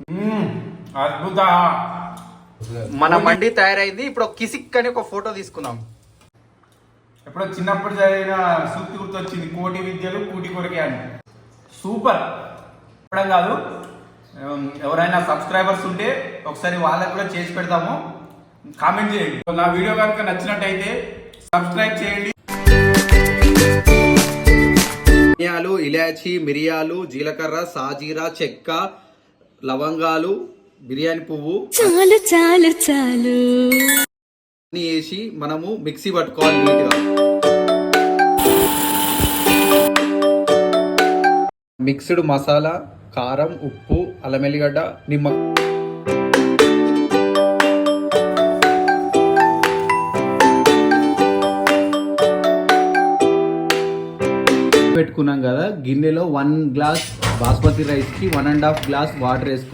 అద్భుత. మన మండి తయారైంది. ఇప్పుడు ఒక కిసిక్ అని ఒక ఫోటో తీసుకుందాం. ఎప్పుడో చిన్నప్పుడు చదివిన సూక్తి గుర్తొచ్చింది, కోటి విద్యలు కూటి కొరకే అని. సూపర్. చెప్పడం కాదు, ఎవరైనా సబ్స్క్రైబర్స్ ఉంటే ఒకసారి వాళ్ళకి కూడా చేసి పెడతాము. కామెంట్ చేయండి. నా వీడియో కనుక నచ్చినట్టయితే సబ్స్క్రైబ్ చేయండి. ధనియాలు, ఇలాచి, మిరియాలు, జీలకర్ర, సాజీరా, చెక్క, లవంగాలు, బిర్యానీ పువ్వు చాలు చాలు చాలు అన్ని వేసి మనము మిక్సీ పట్టుకోవాలి నీట్గా. మిక్స్డ్ మసాలా, కారం, ఉప్పు, అల్లం ఎల్లిగడ్డ, నిమ్మ పెట్టుకున్నాం కదా. గిన్నెలో 1 గ్లాస్ బాస్మతి రైస్కి 1.5 గ్లాస్ వాటర్ వేసుకోవాలి.